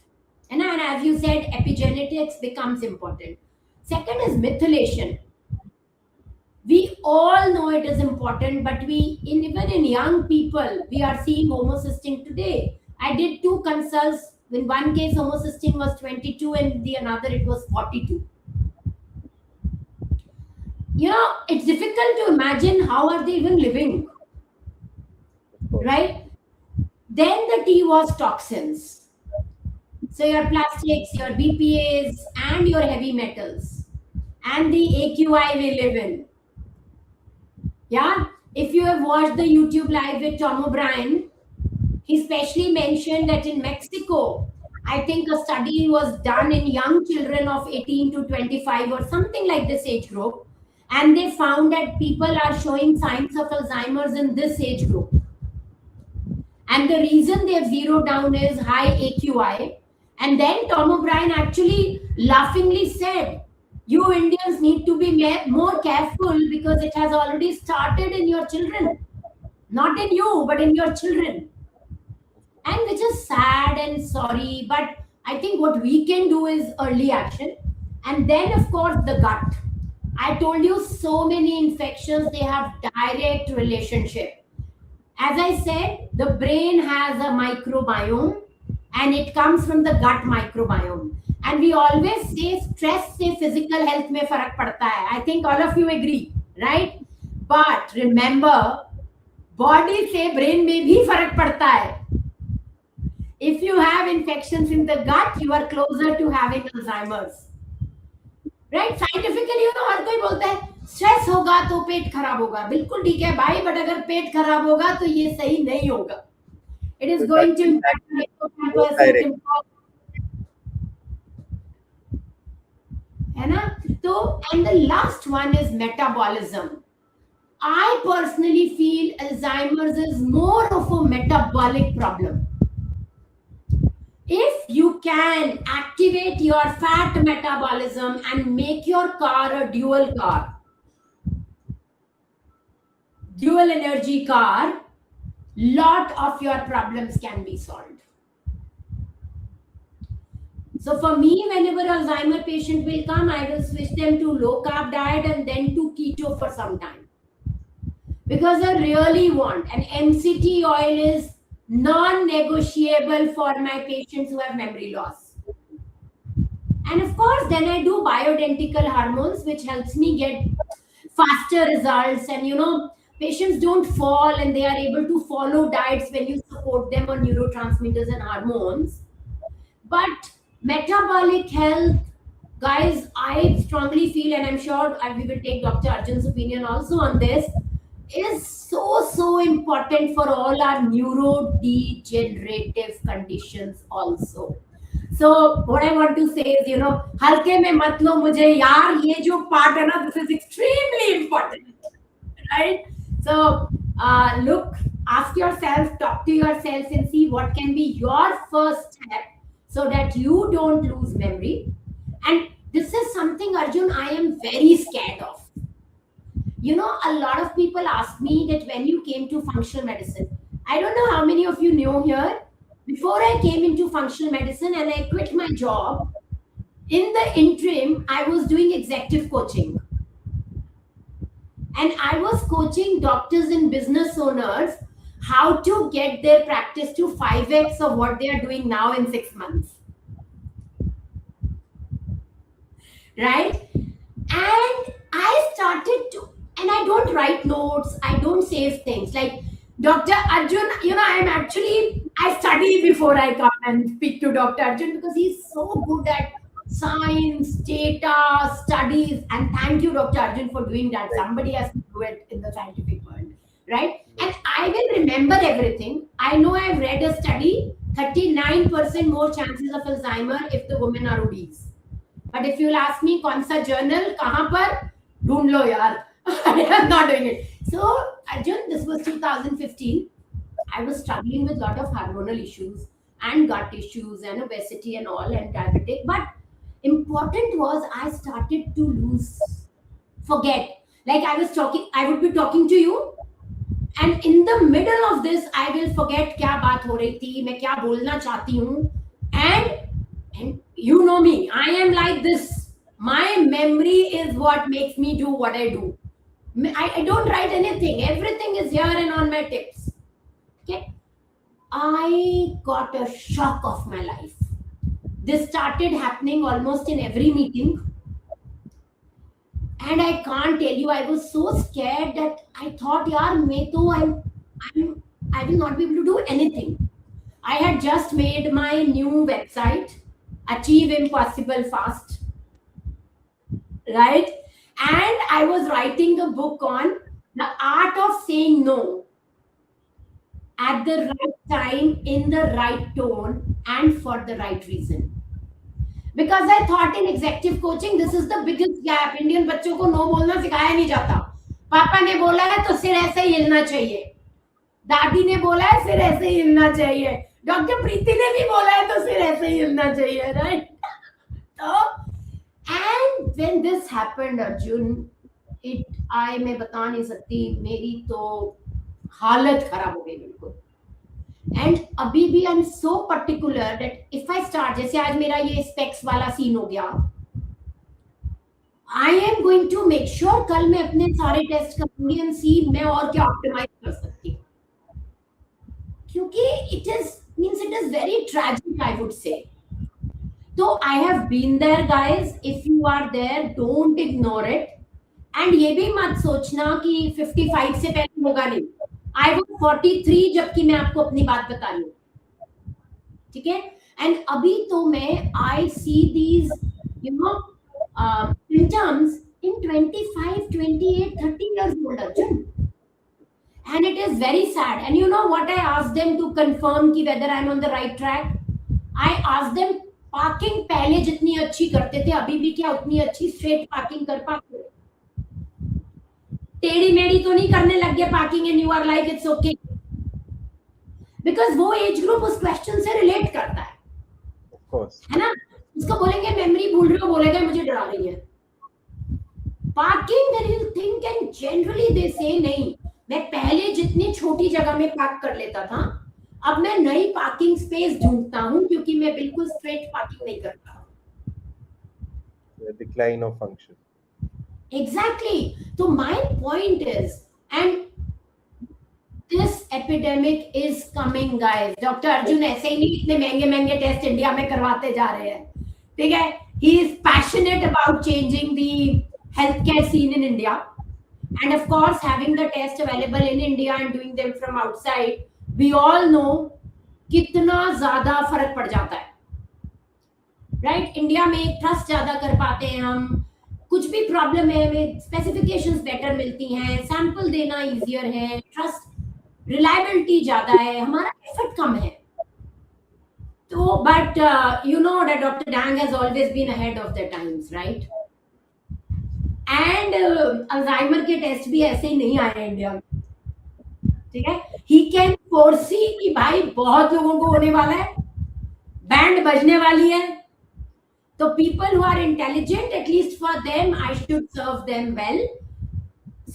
And as you said, epigenetics becomes important. Second is methylation. We all know it is important, but even in young people, we are seeing homocysteine today. I did two consults. In one case, homocysteine was 22, and the another it was 42. It's difficult to imagine how are they even living, Of course. right? Then the T was toxins. So your plastics, your BPAs, and your heavy metals, and the AQI we live in. Yeah. If you have watched the YouTube live with Tom O'Brien, he specially mentioned that in Mexico, I think a study was done in young children of 18 to 25 or something like this age group. And they found that people are showing signs of Alzheimer's in this age group. And the reason they have zeroed down is high AQI. And then Tom O'Brien actually laughingly said, you Indians need to be more careful because it has already started in your children. Not in you, but in your children. And which is sad and sorry. But I think what we can do is early action. And then, of course, the gut. I told you so many infections, they have direct relationship. As I said, the brain has a microbiome and it comes from the gut microbiome. And we always say stress se physical health mein farak padta hai. I think all of you agree, right? But remember, body se brain mein bhi farak padta hai. If you have infections in the gut, you are closer to having Alzheimer's. Right scientifically हर कोई बोलता है stress होगा तो पेट खराब होगा, बिल्कुल ठीक है भाई, बट अगर पेट खराब होगा तो ये सही नहीं होगा. It is So going that's to exactly both impact direct. है ना. तो and the last one is metabolism. I personally feel Alzheimer's is more of a metabolic problem. If you can activate your fat metabolism and make your car a dual energy car, lot of your problems can be solved. So for me, whenever Alzheimer patient will come, I will switch them to low carb diet and then to keto for some time, because I really want, and MCT oil is non-negotiable for my patients who have memory loss. And of course, then I do bioidentical hormones, which helps me get faster results. And patients don't fall and they are able to follow diets when you support them on neurotransmitters and hormones. But metabolic health, guys, I strongly feel, and I'm sure we will take Dr. Arjun's opinion also on this, is so important for all our neurodegenerative conditions also. So what I want to say is, halke mein mat lo mujhe yaar, ye jo part hai na, this is extremely important, right? So look, ask yourself, talk to yourself and see what can be your first step so that you don't lose memory. And this is something, Arjun, I am very scared of. A lot of people ask me that when you came to functional medicine, I don't know how many of you know here, before I came into functional medicine and I quit my job, in the interim, I was doing executive coaching. And I was coaching doctors and business owners how to get their practice to 5x of what they are doing now in 6 months. Right? And I started to, and I don't write notes, I don't save things. Like Dr. Arjun, I study before I come and speak to Dr. Arjun because he's so good at science, data, studies. And thank you, Dr. Arjun, for doing that. Somebody has to do it in the scientific world, right? And I will remember everything. I know I've read a study, 39% more chances of Alzheimer if the women are obese. But if you'll ask me, kaun sa journal, kahan par, dhoond lo yaar. I am not doing it. So, Arjun, this was 2015. I was struggling with a lot of hormonal issues and gut issues and obesity and all and diabetic. But important was I started to lose forget. Like I would be talking to you, and in the middle of this I will forget क्या बात हो रही थी, मैं क्या बोलना चाहती हूँ. And you know me, I am like this. My memory is what makes me do what I do. I don't write anything, everything is here and on my tips. Okay. I got a shock of my life. This started happening almost in every meeting, and I can't tell you, I was so scared that I thought, yaar, मैं तो I'm I will not be able to do anything. I had just made my new website, Achieve Impossible Fast, right? And I was writing a book on the art of saying no at the right time, in the right tone, and for the right reason. Because I thought in executive coaching, this is the biggest gap. Indian बच्चों को no बोलना सिखाया नहीं जाता. पापा ने बोला है तो सिर ऐसे ही हिलना चाहिए. दादी ने बोला है सिर ऐसे ही हिलना चाहिए. डॉक्टर प्रीति ने भी बोला है तो सिर ऐसे ही हिलना चाहिए, right? तो and when this happened, Arjun, it मैं बता नहीं सकती, मेरी तो हालत खराब हो गई बिल्कुल. एंड अभी भी I am so particular that if I start, जैसे आज मेरा ये स्पेक्स वाला सीन हो गया, I am going to make sure कल मैं अपने सारे टेस्ट करूंगी एंड सी मैं और क्या ऑप्टिमाइज कर सकती हूँ. क्योंकि it is very tragic, I would say. तो I have been there guys, if you are there don't ignore it. And ये भी मत सोचना कि 55 से पहले होगा नहीं. आई वॉज 43 जबकि मैं आपको अपनी बात बता रही हूँ, ठीक है. एंड अभी तो मैं I see these you know symptoms in 25, 28, 30 years old, Arjun. And it is very sad. And you know what I asked them to confirm ki whether I'm on the right track? I asked them, parking पहले जितनी अच्छी करते थे अभी भी क्या उतनी अच्छी स्ट्रेट पार्किंग कर पाते हो? टेढ़ी मेढ़ी तो नहीं करने लग गए parking and you are like it's okay? Because वो एज ग्रुप उस क्वेश्चन से रिलेट करता है ना. उसको बोलेंगे मेमोरी भूल रहे हो, बोलेगा मुझे डरा रही है. Parking then you think and generally they से नहीं, मैं पहले जितनी छोटी जगह में पार्क कर लेता था अब मैं नई पार्किंग स्पेस ढूंढता हूं क्योंकि मैं बिल्कुल स्ट्रेट पार्किंग नहीं करता. Decline of function. Exactly. So my point is, and this epidemic is coming, guys. Doctor Arjun ऐसे ही नहीं इतने महंगे महंगे टेस्ट इंडिया में करवाते जा रहे हैं, ठीक है. He is passionate about changing the healthcare scene in India, and of course having the test available in India and doing them from outside, we all know कितना ज्यादा फर्क पड़ जाता है, राइट. इंडिया में ट्रस्ट ज्यादा कर पाते हैं हम. कुछ भी प्रॉब्लम है हमें स्पेसिफिकेशंस बेटर मिलती हैं, सैंपल देना इजियर है, ट्रस्ट रिलायबिलिटी ज्यादा है, हमारा एफर्ट कम है. तो but you know that doctor Dang has always been ahead of the times, right. And Alzheimer के टेस्ट भी ऐसे ही नहीं आए इंडिया में, ठीक है. ही कैन फोरसी कि भाई बहुत लोगों को होने वाला है, बैंड बजने वाली है. So people who are intelligent, at least for them, I should serve them well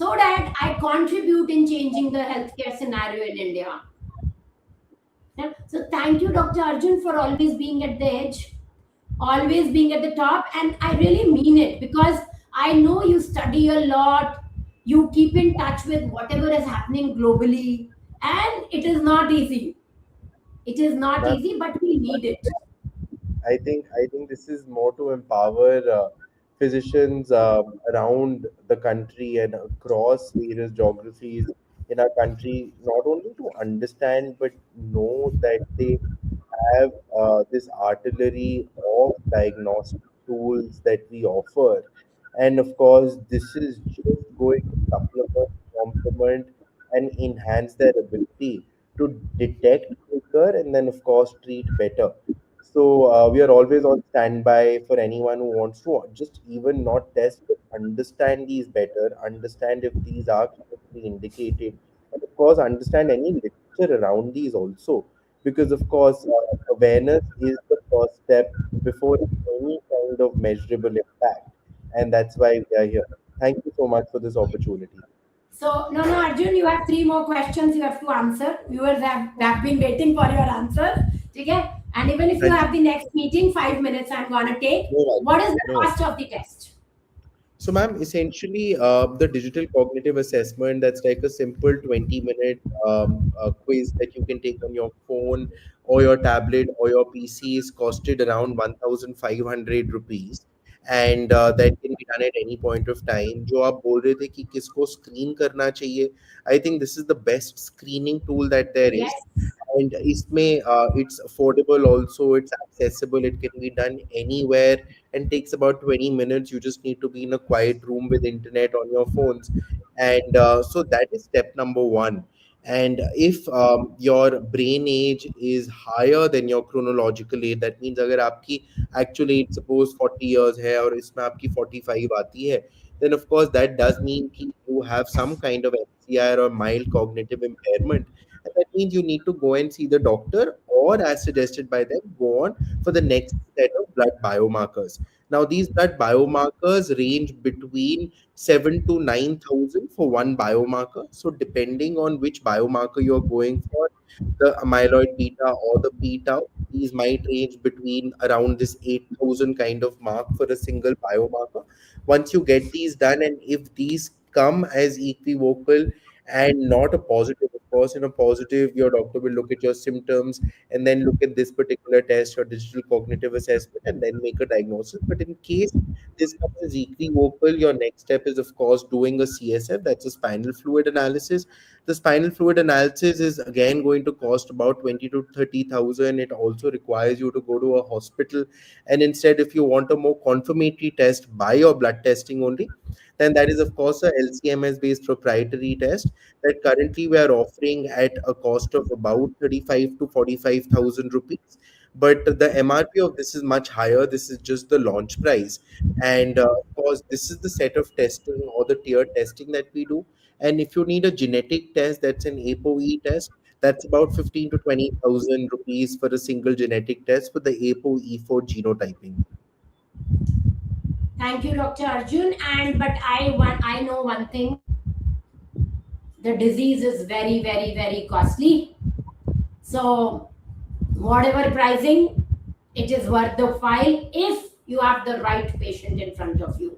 so that I contribute in changing the healthcare scenario in India. Yeah? So thank you, Dr. Arjun, for always being at the edge, always being at the top. And I really mean it because I know you study a lot, you keep in touch with whatever is happening globally, and it is not easy. It is not easy, but we need it. I think this is more to empower physicians around the country and across various geographies in our country, not only to understand but know that they have this artillery of diagnostic tools that we offer. And of course, this is just going to supplement, complement, and enhance their ability to detect quicker and then, of course, treat better. So we are always on standby for anyone who wants to just even not test, but understand these better, understand if these are clinically indicated, and of course understand any literature around these also. Because of course awareness is the first step before any kind of measurable impact, and that's why we are here. Thank you so much for this opportunity. So, no, no, Arjun, you have three more questions you have to answer. Viewers have been waiting for your answers. Okay? And even if you Thank you. have the next meeting, 5 minutes I'm gonna take. No worries. What is the No worries. cost of the test? So, ma'am, essentially, the digital cognitive assessment, that's like a simple 20-minute quiz that you can take on your phone or your tablet or your PC is costed around 1,500 rupees. And that can be done at any point of time. जो आप बोल रहे थे कि किसको screen करना चाहिए, I think this is the best screening tool that there is. Yes. And इसमें it's affordable also, it's accessible, it can be done anywhere and takes about 20 minutes. You just need to be in a quiet room with internet on your phones. And so that is step number one. And if your brain age is higher than your chronological age, that means अगर आपकी actual age suppose 40 years है और इसमें आपकी 45 आती है, then of course that does mean कि you have some kind of MCI or mild cognitive impairment. And that means you need to go and see the doctor, or as suggested by them, go on for the next set of blood biomarkers. Now, these blood biomarkers range between 7 to 9,000 for one biomarker. So, depending on which biomarker you're going for, the amyloid beta or the p tau, these might range between around this 8,000 kind of mark for a single biomarker. Once you get these done, and if these come as equivocal and not a positive, of course, in a positive, your doctor will look at your symptoms and then look at this particular test or digital cognitive assessment and then make a diagnosis. But in case this comes as equivocal, your next step is, of course, doing a CSF, that's a spinal fluid analysis. The spinal fluid analysis is again going to cost about 20 to 30,000. It also requires you to go to a hospital. And instead, if you want a more confirmatory test by your blood testing only, then that is, of course, a LCMS based proprietary test that currently we are offering at a cost of about 35 to 45,000 rupees. But the MRP of this is much higher. This is just the launch price. And of course, this is the set of testing or the tier testing that we do. And if you need a genetic test, that's an ApoE test. That's about 15 to 20,000 rupees for a single genetic test for the ApoE4 genotyping. Thank you, Dr. Arjun. And but I know one thing. The disease is very, very, very costly. So whatever pricing, it is worth the file if you have the right patient in front of you.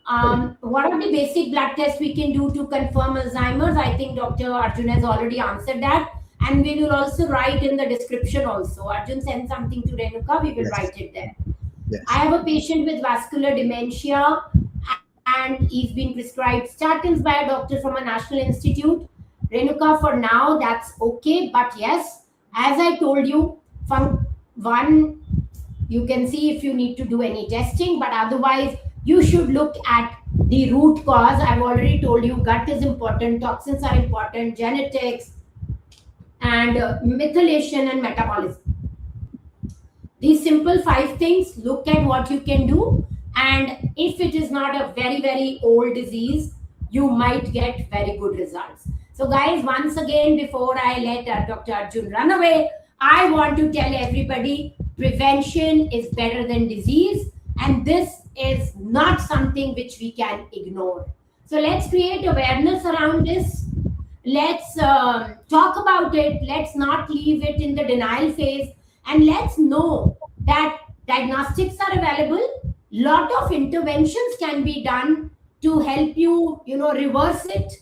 Correct. What are the basic blood tests we can do to confirm Alzheimer's? I think Dr. Arjun has already answered that. And we will also write in the description also. Arjun send something to Renuka, we will Yes. write it there. I Yes. have a patient with vascular dementia and he's been prescribed statins by a doctor from a national institute. Renuka, for now, that's okay. But yes, as I told you, one, you can see if you need to do any testing, but otherwise, you should look at the root cause. I've already told you gut is important, toxins are important, genetics, and methylation and metabolism. These simple five things, look at what you can do. And if it is not a very, very old disease, you might get very good results. So, guys, once again, before I let Dr. Arjun run away, I want to tell everybody prevention is better than disease. And this is not something which we can ignore. So, let's create awareness around this. Let's talk about it. Let's not leave it in the denial phase, and let's know that diagnostics are available. Lot of interventions can be done to help you, reverse it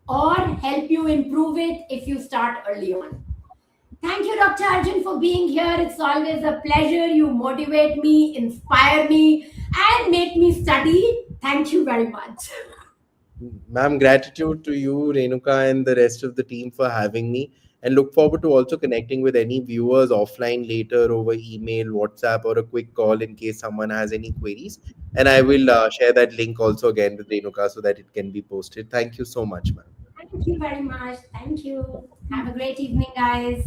or help you improve it if you start early on. Thank you, Dr. Arjun, for being here. It's always a pleasure. You motivate me, inspire me, and make me study. Thank you very much. Ma'am, gratitude to you, Renuka, and the rest of the team for having me. And look forward to also connecting with any viewers offline later over email, WhatsApp, or a quick call in case someone has any queries. And I will share that link also again with Renuka so that it can be posted. Thank you so much, ma'am. Thank you very much. Thank you. Have a great evening, guys.